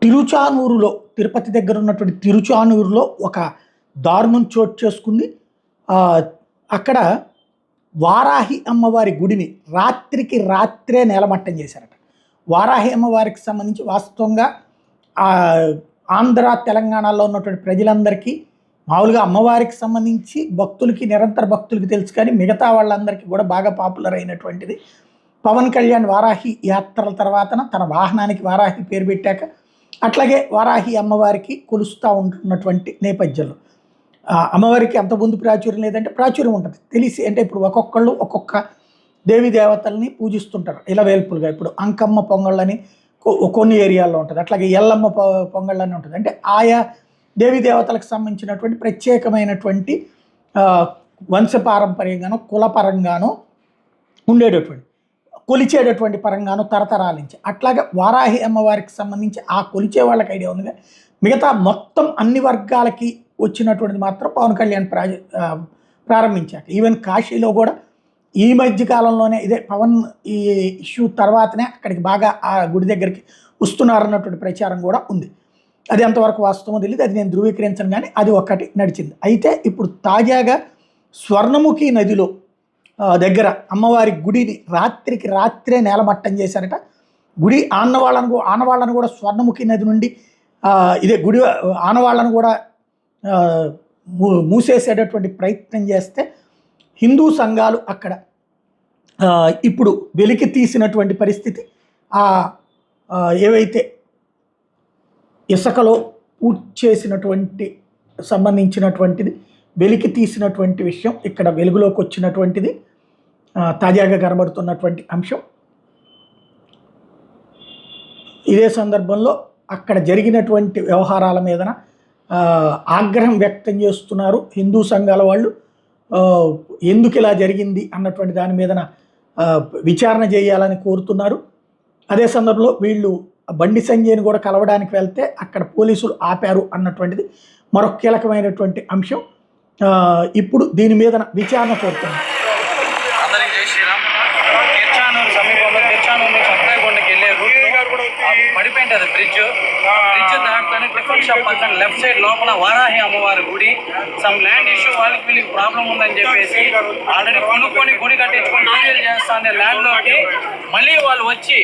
తిరుచానూరులో, తిరుపతి దగ్గర ఉన్నటువంటి తిరుచానూరులో ఒక దారుణం చోటు చేసుకుంది. అక్కడ వారాహి అమ్మవారి గుడిని రాత్రికి రాత్రే నేలమట్టం చేశారట. వారాహి అమ్మవారికి సంబంధించి వాస్తవంగా ఆంధ్ర తెలంగాణలో ఉన్నటువంటి ప్రజలందరికీ మామూలుగా అమ్మవారికి సంబంధించి భక్తులకి, నిరంతర భక్తులకి తెలుసు, కానీ మిగతా వాళ్ళందరికీ కూడా బాగా పాపులర్ అయినటువంటిది. పవన్ కళ్యాణ్ వారాహి యాత్రల తర్వాతన తన వాహనానికి వారాహి పేరు పెట్టాక అట్లాగే వారాహి అమ్మవారికి కొలుస్తూ ఉంటున్నటువంటి నేపథ్యంలో అమ్మవారికి అంత ముందు ప్రాచుర్యం లేదంటే ప్రాచుర్యం ఉంటుంది తెలిసి. అంటే ఇప్పుడు ఒక్కొక్కళ్ళు ఒక్కొక్క దేవీ దేవతల్ని పూజిస్తుంటారు ఇలా వేల్పులుగా. ఇప్పుడు అంకమ్మ పొంగళ్ళని కొన్ని ఏరియాల్లో ఉంటుంది, అట్లాగే ఎల్లమ్మ పొంగళ్ళని ఉంటుంది. అంటే ఆయా దేవీ దేవతలకు సంబంధించినటువంటి ప్రత్యేకమైనటువంటి వంశపారంపర్యంగానో కులపరంగానో ఉండేటటువంటి కొలిచేటటువంటి పరంగానో తరతరాల నుంచి. అట్లాగే వారాహి అమ్మవారికి సంబంధించి ఆ కొలిచే వాళ్ళకి ఐడియా ఉంది. మిగతా మొత్తం అన్ని వర్గాలకి వచ్చినటువంటిది మాత్రం పవన్ కళ్యాణ్ ప్రారంభించాక. ఈవెన్ కాశీలో కూడా ఈ మధ్య కాలంలోనే ఇదే పవన్ ఈ ఇష్యూ తర్వాతనే అక్కడికి బాగా ఆ గుడి దగ్గరికి వస్తున్నారన్నటువంటి ప్రచారం కూడా ఉంది. అది ఎంతవరకు వాస్తవం తెలియదు, అది నేను ధృవీకరించను, కానీ అది ఒక్కటి నడిచింది. అయితే ఇప్పుడు తాజాగా స్వర్ణముఖి నదిలో దగ్గర అమ్మవారి గుడిని రాత్రికి రాత్రే నేలమట్టం చేశారట. గుడి ఆనవాళ్ళను కూడా స్వర్ణముఖి నది నుండి ఇదే గుడి ఆనవాళ్ళను కూడా మూసేసేటటువంటి ప్రయత్నం చేస్తే హిందూ సంఘాలు అక్కడ ఇప్పుడు వెలికి తీసినటువంటి పరిస్థితి. ఏవైతే ఇసుకలో పూర్తి చేసినటువంటి సంబంధించినటువంటిది వెలికి తీసినటువంటి విషయం ఇక్కడ వెలుగులోకి వచ్చినటువంటిది తాజాగా కనబడుతున్నటువంటి అంశం. ఇదే సందర్భంలో అక్కడ జరిగినటువంటి వ్యవహారాల మీదన ఆగ్రహం వ్యక్తం చేస్తున్నారు హిందూ సంఘాల వాళ్ళు. ఎందుకు ఇలా జరిగింది అన్నటువంటి దాని మీదన విచారణ చేయాలని కోరుతున్నారు. అదే సందర్భంలో వీళ్ళు బండి సంజయ్ని కూడా కలవడానికి వెళ్తే అక్కడ పోలీసులు ఆపారు అన్నటువంటిది మరొక కీలకమైనటువంటి అంశం. ఇప్పుడు దీని మీద విచారణ కోరుతున్నారు. పడిపోయింది అది బ్రిడ్జ్ దాటుతానే టిఫిన్ షాప్ పక్కన లెఫ్ట్ సైడ్ లోపల వారాహి అమ్మవారి గుడి. సమ్ ల్యాండ్ ఇష్యూ వాళ్ళకి వీళ్ళకి ప్రాబ్లం ఉందని చెప్పేసి ఆల్రెడీ కొనుక్కొని గుడి కట్టించుకొని పూజలు చేస్తానే ల్యాండ్ లోకి మళ్ళీ వాళ్ళు వచ్చి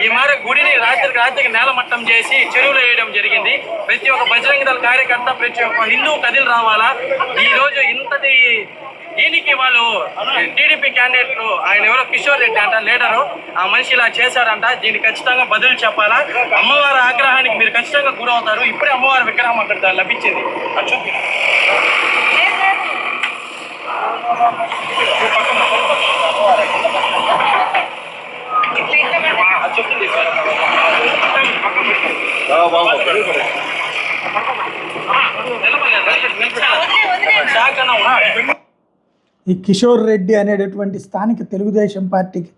ఈ మారి గుడిని రాత్రికి నేలమట్టం చేసి చెరువులో వేయడం జరిగింది. ప్రతి ఒక్క బజరంగ దళ కార్యకర్త, ప్రతి ఒక్క హిందూ కదిలి రావాలా. ఈ రోజు ఇంతటి దీనికి వాళ్ళు టీడీపీ క్యాండిడేట్లు ఆయన ఎవరో కిషోర్ రెడ్డి అంట లీడరు, ఆ మనిషి ఇలా చేశారంట. దీనికి ఖచ్చితంగా బదులు చెప్పాలా. అమ్మవారి ఆగ్రహానికి మీరు ఖచ్చితంగా గురవుతారు. ఇప్పుడే అమ్మవారి విగ్రహం అక్కడ లభించింది. చూపి చెప్తుంది ఈ కిషోర్ రెడ్డి అనేటటువంటి స్థానిక తెలుగుదేశం పార్టీకి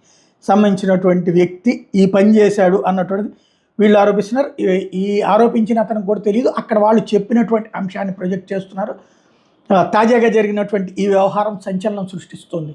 సంబంధించినటువంటి వ్యక్తి ఈ పని చేశాడు అన్నటువంటిది వీళ్ళు ఆరోపిస్తున్నారు. ఈ ఆరోపించిన అతనికి కూడా తెలియదు. అక్కడ వాళ్ళు చెప్పినటువంటి అంశాన్ని ప్రొజెక్ట్ చేస్తున్నారు. తాజాగా జరిగినటువంటి ఈ వ్యవహారం సంచలనం సృష్టిస్తుంది.